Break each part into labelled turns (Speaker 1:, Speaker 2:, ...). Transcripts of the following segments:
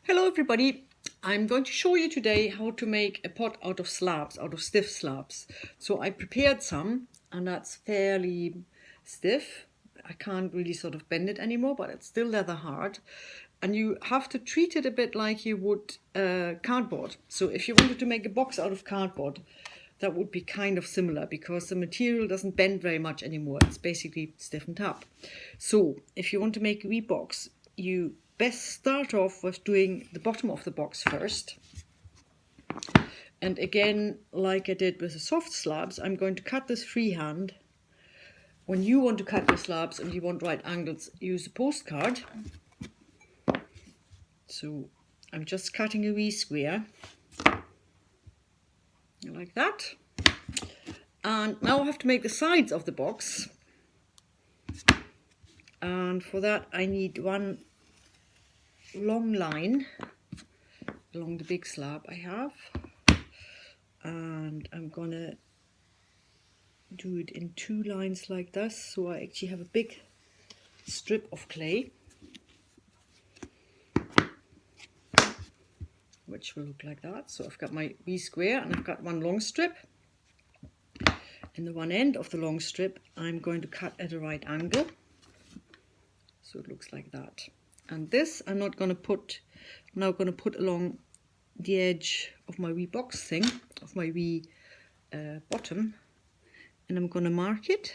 Speaker 1: Hello everybody, I'm going to show you today how to make a pot out of slabs, out of stiff slabs. So I prepared some and that's fairly stiff. I can't really sort of bend it anymore, but it's still leather hard. And you have to treat it a bit like you would cardboard. So if you wanted to make a box out of cardboard, that would be kind of similar because the material doesn't bend very much anymore. It's basically stiffened up. So if you want to make a wee box, you best start off with doing the bottom of the box first. And again, like I did with the soft slabs, I'm going to cut this freehand. When you want to cut your slabs and you want right angles, use a postcard. So I'm just cutting a wee square, like that. And now I have to make the sides of the box. And for that I need one long line along the big slab I have. And I'm gonna do it in 2 lines like this, so I actually have a big strip of clay, which will look like that. So I've got my wee square and I've got one long strip. In the one end of the long strip I'm going to cut at a right angle, so it looks like that. And this I'm now going to put along the edge of my wee box thing, of my wee bottom, and I'm going to mark it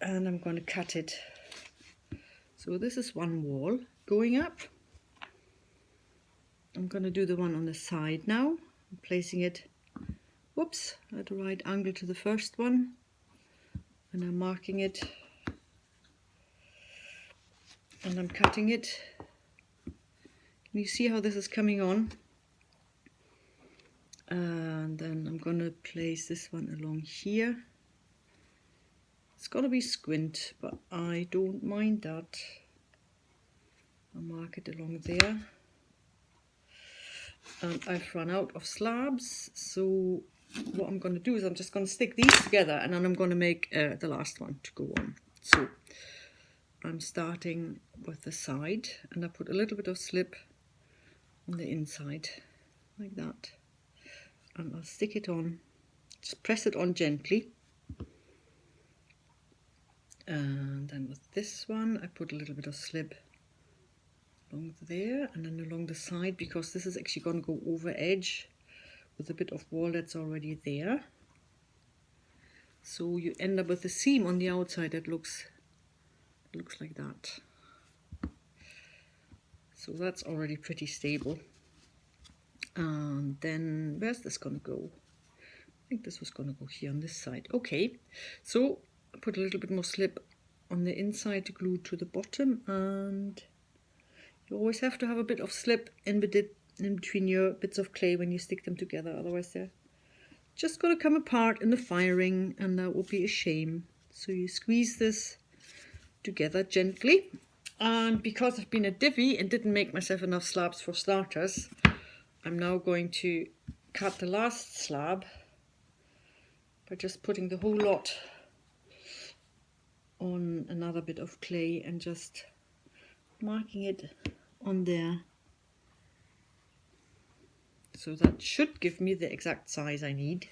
Speaker 1: and I'm going to cut it. So this is one wall going up. I'm going to do the one on the side now. I'm placing it, whoops, at a right angle to the first one, and I'm marking it and I'm cutting it. Can you see how this is coming on? And then I'm going to place this one along here. It's got to be squint, but I don't mind that. I'll mark it along there. And I've run out of slabs, so what I'm going to do is I'm just going to stick these together and then I'm going to make the last one to go on. So I'm starting with the side and I put a little bit of slip on the inside, like that. And I'll stick it on, just press it on gently. And then with this one I put a little bit of slip along there and then along the side, because this is actually going to go over edge with a bit of wall that's already there. So you end up with a seam on the outside that looks like that. So that's already pretty stable. And then where's this going to go? I think this was going to go here on this side. Okay, so I put a little bit more slip on the inside to glue to the bottom, and you always have to have a bit of slip in between your bits of clay when you stick them together, otherwise they're just going to come apart in the firing and that would be a shame. So you squeeze this together gently, and because I've been a divvy and didn't make myself enough slabs for starters, I'm now going to cut the last slab by just putting the whole lot on another bit of clay and just marking it on there. So that should give me the exact size I need.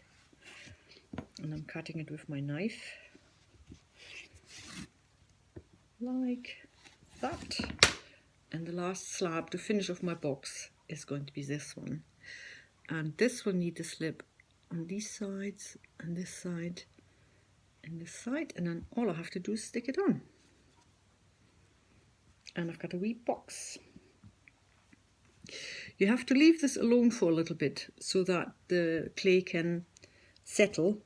Speaker 1: And I'm cutting it with my knife, like that. And the last slab to finish off my box is going to be this one. And this will need a slip on these sides and this side and this side, and then all I have to do is stick it on. And I've got a wee box. You have to leave this alone for a little bit so that the clay can settle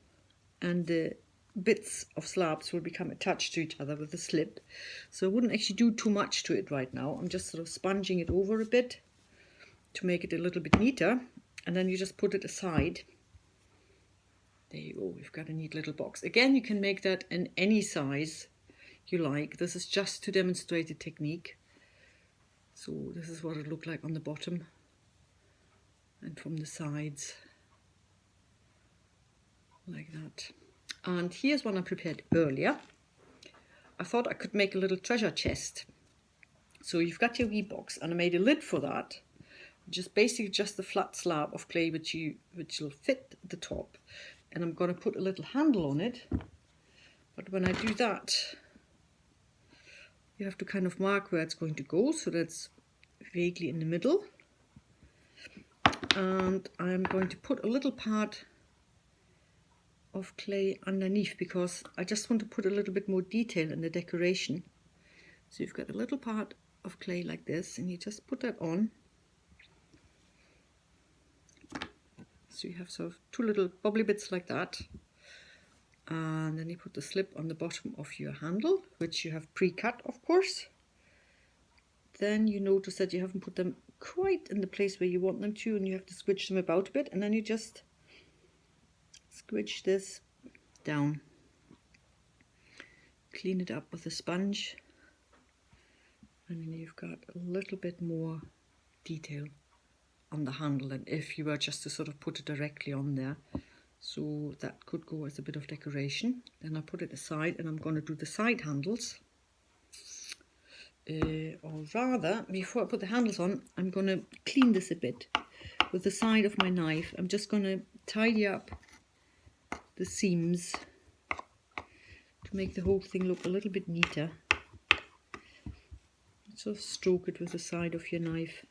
Speaker 1: and the bits of slabs will become attached to each other with the slip. So I wouldn't actually do too much to it right now. I'm just sort of sponging it over a bit to make it a little bit neater, and then you just put it aside. There you go, we've got a neat little box. Again, you can make that in any size you like. This is just to demonstrate the technique. So this is what it looked like on the bottom and from the sides, like that. And here's one I prepared earlier. I thought I could make a little treasure chest So you've got your wee box, and I made a lid for that, just basically just a flat slab of clay which will fit the top, and I'm going to put a little handle on it. But when I do that, you have to kind of mark where it's going to go, so that's vaguely in the middle. And I'm going to put a little part of clay underneath because I just want to put a little bit more detail in the decoration. So you've got a little part of clay like this, and you just put that on. So you have sort of two little bubbly bits like that. And then you put the slip on the bottom of your handle, which you have pre-cut, of course. Then you notice that you haven't put them quite in the place where you want them to, and you have to squidge them about a bit, and then you just squidge this down. Clean it up with a sponge, and then you've got a little bit more detail on the handle than if you were just to sort of put it directly on there. So that could go as a bit of decoration. Then I put it aside, and I'm going to do the side handles. Or rather, before I put the handles on, I'm going to clean this a bit with the side of my knife. I'm just going to tidy up the seams to make the whole thing look a little bit neater. Sort of stroke it with the side of your knife,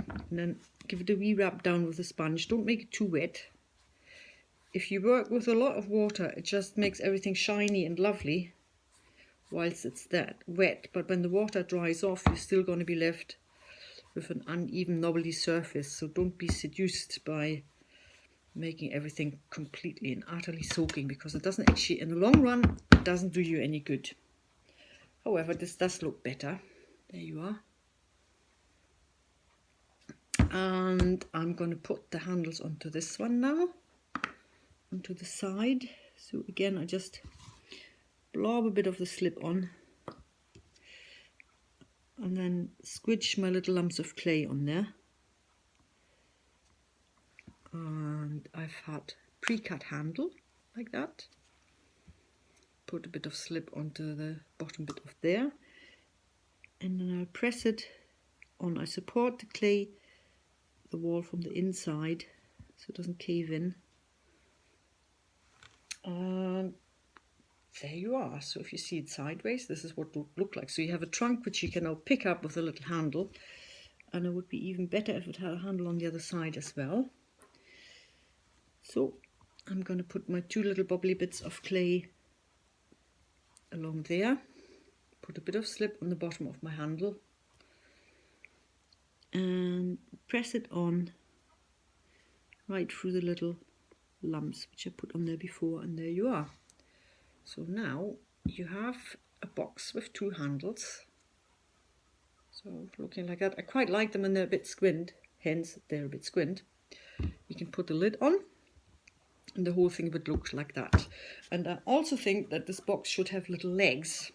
Speaker 1: and then give it a wee rub down with a sponge. Don't make it too wet. If you work with a lot of water, it just makes everything shiny and lovely whilst it's that wet, but when the water dries off, you're still going to be left with an uneven, knobbly surface. So don't be seduced by making everything completely and utterly soaking, because it doesn't actually, in the long run, it doesn't do you any good. However, this does look better. There you are. And I'm going to put the handles onto this one now, onto the side. So again, I just blob a bit of the slip on, and then squidge my little lumps of clay on there. And I've had pre-cut handle like that. Put a bit of slip onto the bottom bit of there, and then I'll press it on. I support the clay, the wall from the inside, so it doesn't cave in. And there you are. So if you see it sideways, this is what it would look like. So you have a trunk which you can now pick up with a little handle, and it would be even better if it had a handle on the other side as well. So I'm going to put my two little bubbly bits of clay along there, put a bit of slip on the bottom of my handle, and press it on right through the little lumps which I put on there before, and there you are. So now you have a box with two handles, so looking like that. I quite like them, and they're a bit squint, hence they're a bit squint. You can put the lid on, and the whole thing would look like that. And I also think that this box should have little legs,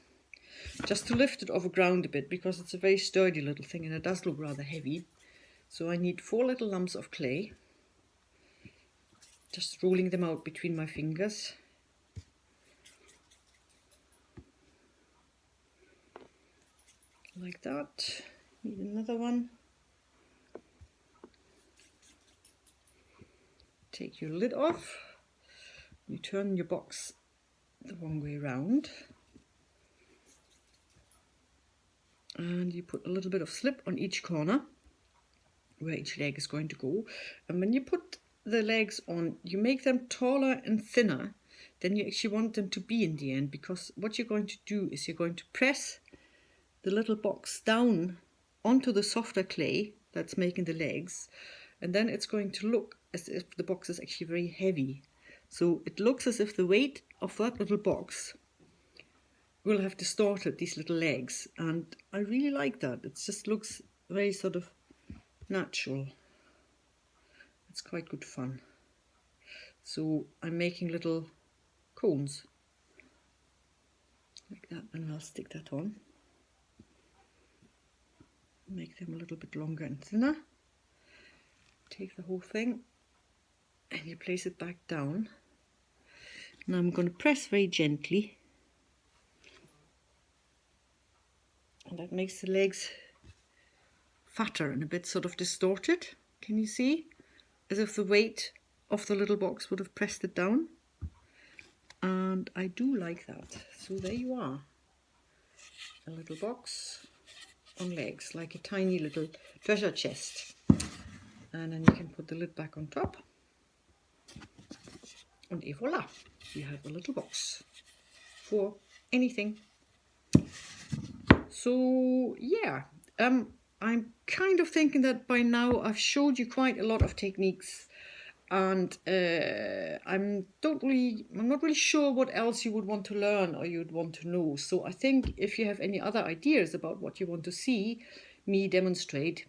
Speaker 1: just to lift it off the ground a bit, because it's a very sturdy little thing and it does look rather heavy. So I need 4 little lumps of clay, just rolling them out between my fingers. Like that. Need another one. Take your lid off. You turn your box the wrong way round, and you put a little bit of slip on each corner where each leg is going to go. And when you put the legs on, you make them taller and thinner than you actually want them to be in the end, because what you're going to do is you're going to press the little box down onto the softer clay that's making the legs, and then it's going to look as if the box is actually very heavy. So it looks as if the weight of that little box will have distorted these little legs, and I really like that. It just looks very sort of natural. It's quite good fun. So I'm making little cones like that, and I'll stick that on. Make them a little bit longer and thinner. Take the whole thing and you place it back down. Now I'm going to press very gently, and that makes the legs fatter and a bit sort of distorted. Can you see? As if the weight of the little box would have pressed it down. And I do like that. So there you are. A little box on legs, like a tiny little treasure chest. And then you can put the lid back on top. And voila, you have a little box for anything. So yeah, I'm kind of thinking that by now I've showed you quite a lot of techniques, and I'm not really sure what else you would want to learn or you'd want to know. So I think if you have any other ideas about what you want to see me demonstrate,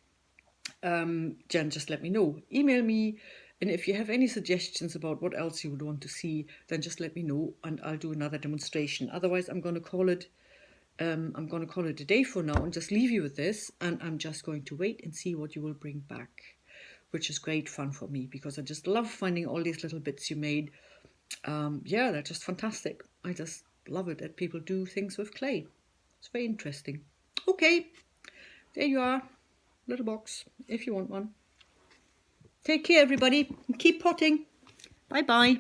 Speaker 1: then just let me know. Email me, and if you have any suggestions about what else you would want to see, then just let me know and I'll do another demonstration. Otherwise, I'm going to call it a day for now and just leave you with this, and I'm just going to wait and see what you will bring back, which is great fun for me because I just love finding all these little bits you made. Yeah, they're just fantastic. I just love it that people do things with clay. It's very interesting. Okay, there you are, little box if you want one. Take care, everybody, and keep potting. Bye bye.